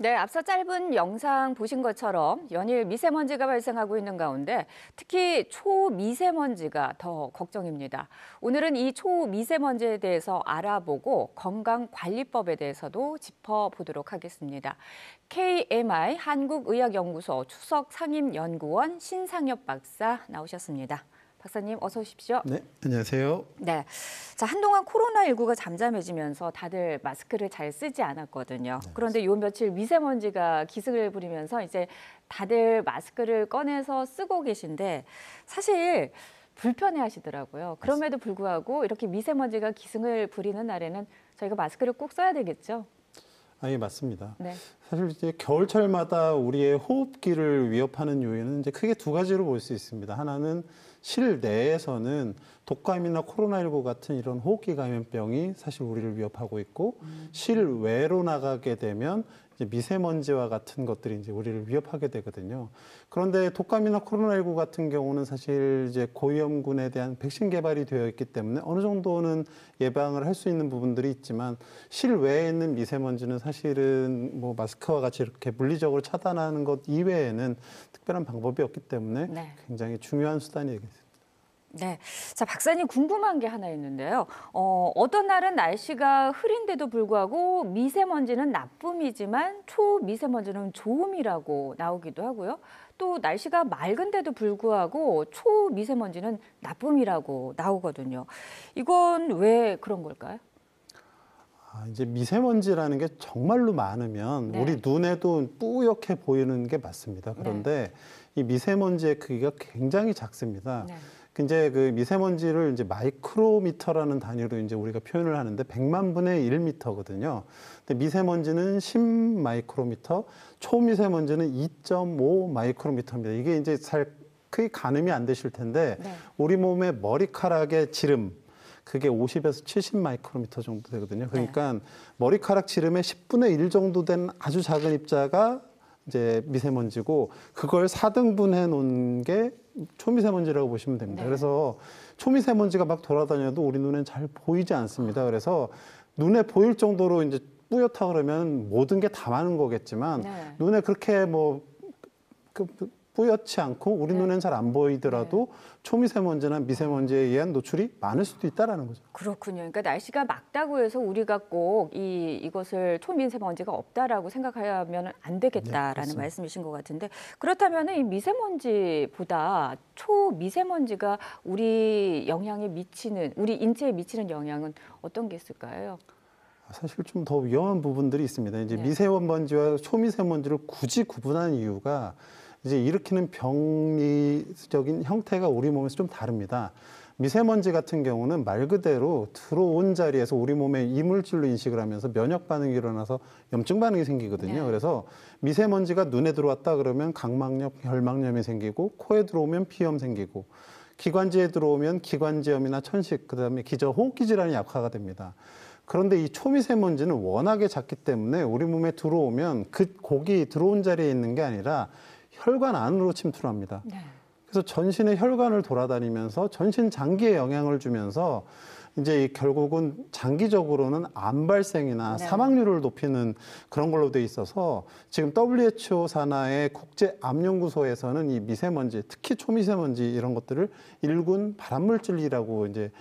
네, 앞서 짧은 영상 보신 것처럼 연일 미세먼지가 발생하고 있는 가운데 특히 초미세먼지가 더 걱정입니다. 오늘은 이 초미세먼지에 대해서 알아보고 건강관리법에 대해서도 짚어보도록 하겠습니다. KMI 한국의학연구소 추석 상임연구원 신상엽 박사 나오셨습니다. 박사님 어서 오십시오. 네, 안녕하세요. 네, 자 한동안 코로나19가 잠잠해지면서 다들 마스크를 잘 쓰지 않았거든요. 네, 그런데 요 며칠 미세먼지가 기승을 부리면서 이제 다들 마스크를 꺼내서 쓰고 계신데 사실 불편해하시더라고요. 그럼에도 불구하고 이렇게 미세먼지가 기승을 부리는 날에는 저희가 마스크를 꼭 써야 되겠죠? 예, 맞습니다. 네. 사실 이제 겨울철마다 우리의 호흡기를 위협하는 요인은 이제 크게 두 가지로 볼 수 있습니다. 하나는 실내에서는 독감이나 코로나19 같은 이런 호흡기 감염병이 사실 우리를 위협하고 있고, 실외로 나가게 되면 이제 미세먼지와 같은 것들이 이제 우리를 위협하게 되거든요. 그런데 독감이나 코로나19 같은 경우는 사실 이제 고위험군에 대한 백신 개발이 되어 있기 때문에 어느 정도는 예방을 할 수 있는 부분들이 있지만, 실외에 있는 미세먼지는 사실은 뭐 마스크와 같이 이렇게 물리적으로 차단하는 것 이외에는 특별한 방법이 없기 때문에 네. 굉장히 중요한 수단이 되겠습니다. 네, 자 박사님 궁금한 게 하나 있는데요. 어떤 날은 날씨가 흐린데도 불구하고 미세먼지는 나쁨이지만 초미세먼지는 좋음이라고 나오기도 하고요. 또 날씨가 맑은데도 불구하고 초미세먼지는 나쁨이라고 나오거든요. 이건 왜 그런 걸까요? 이제 미세먼지라는 게 정말로 많으면 네. 우리 눈에도 뿌옇게 보이는 게 맞습니다. 그런데 이 미세먼지의 크기가 굉장히 작습니다. 네. 이제 그 미세먼지를 이제 마이크로미터라는 단위로 이제 우리가 표현을 하는데 100만 분의 1미터거든요. 근데 미세먼지는 10 마이크로미터, 초미세먼지는 2.5 마이크로미터입니다. 이게 이제 잘 크게 가늠이 안 되실 텐데 네. 우리 몸의 머리카락의 지름, 그게 50에서 70 마이크로미터 정도 되거든요. 그러니까 머리카락 지름의 10분의 1 정도 된 아주 작은 입자가 이제 미세먼지고, 그걸 4등분해 놓은 게 초미세먼지라고 보시면 됩니다. 네. 그래서 초미세먼지가 막 돌아다녀도 우리 눈엔 잘 보이지 않습니다. 그래서 눈에 보일 정도로 이제 뿌옇다 그러면 모든 게 다 많은 거겠지만 눈에 그렇게 뿌옇지 않고 우리 눈엔 잘 안 보이더라도 초미세먼지나 미세먼지에 의한 노출이 많을 수도 있다라는 거죠. 그렇군요. 그러니까 날씨가 맑다고 해서 우리가 꼭 이것을 초미세먼지가 없다라고 생각하면 안 되겠다라는 네, 말씀이신 것 같은데, 그렇다면 이 미세먼지보다 초미세먼지가 우리 인체에 미치는 영향은 어떤 게 있을까요? 사실 좀 더 위험한 부분들이 있습니다. 이제 네. 미세먼지와 초미세먼지를 굳이 구분하는 이유가 이제 일으키는 병리적인 형태가 우리 몸에서 좀 다릅니다. 미세먼지 같은 경우는 말 그대로 들어온 자리에서 우리 몸에 이물질로 인식을 하면서 면역 반응이 일어나서 염증 반응이 생기거든요. 네. 그래서 미세먼지가 눈에 들어왔다 그러면 각막염, 혈막염이 생기고, 코에 들어오면 피염 생기고, 기관지에 들어오면 기관지염이나 천식, 그다음에 호흡기 질환이 약화가 됩니다. 그런데 이 초미세먼지는 워낙에 작기 때문에 우리 몸에 들어오면 그 곡이 들어온 자리에 있는 게 아니라 혈관 안으로 침투합니다. 네. 그래서 전신의 혈관을 돌아다니면서 전신 장기에 영향을 주면서 이제 결국은 장기적으로는 암 발생이나 사망률을 높이는 그런 걸로 돼 있어서, 지금 WHO 산하의 국제암연구소에서는 이 미세먼지, 특히 초미세먼지 이런 것들을 1군 발암물질이라고 이제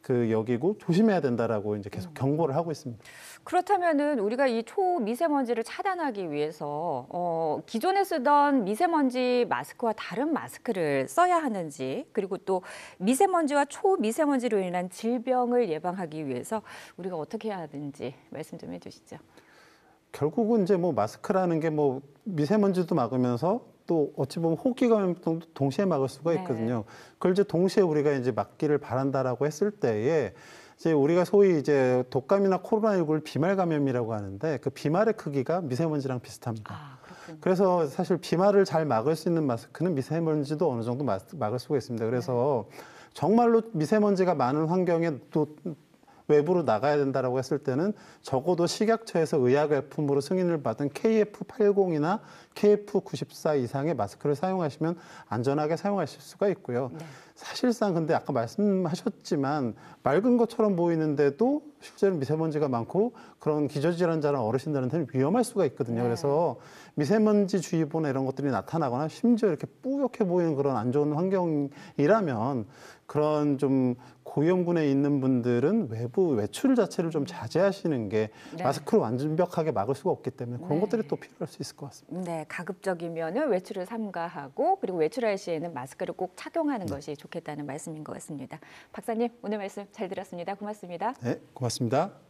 여기고 조심해야 된다라고 이제 계속 경고를 하고 있습니다. 그렇다면은 우리가 이 초미세먼지를 차단하기 위해서 기존에 쓰던 미세먼지 마스크와 다른 마스크를 써야 하는지, 그리고 또 미세먼지와 초미세먼지로 인한 질병을 예방하기 위해서 우리가 어떻게 해야 하는지 말씀 좀 해주시죠. 결국은 이제 뭐 마스크라는 게 뭐 미세먼지도 막으면서 또 어찌 보면 호흡기 감염병도 동시에 막을 수가 있거든요. 그걸 이제 동시에 우리가 이제 막기를 바란다라고 했을 때에 이제 우리가 소위 이제 독감이나 코로나19를 비말 감염이라고 하는데, 그 비말의 크기가 미세먼지랑 비슷합니다. 그래서 사실 비말을 잘 막을 수 있는 마스크는 미세먼지도 어느 정도 막을 수가 있습니다. 그래서 정말로 미세먼지가 많은 환경에 또 외부로 나가야 된다라고 했을 때는 적어도 식약처에서 의약약품으로 승인을 받은 KF80이나 KF94 이상의 마스크를 사용하시면 안전하게 사용하실 수가 있고요. 사실상 근데 아까 말씀하셨지만 맑은 것처럼 보이는데도 실제로 미세먼지가 많고 그런 기저질환자나 어르신들한테는 위험할 수가 있거든요. 네. 그래서 미세먼지 주의보나 이런 것들이 나타나거나 심지어 이렇게 뿌옇게 보이는 그런 안 좋은 환경이라면 그런 좀 고위험군에 있는 분들은 외부 외출 자체를 좀 자제하시는 게 네. 마스크로 완벽하게 막을 수가 없기 때문에 그런 네. 것들이 또 필요할 수 있을 것 같습니다. 네, 가급적이면은 외출을 삼가하고 그리고 외출할 시에는 마스크를 꼭 착용하는 것이 좋겠다는 말씀인 것 같습니다. 박사님, 오늘 말씀 잘 들었습니다. 고맙습니다. 네, 고맙습니다.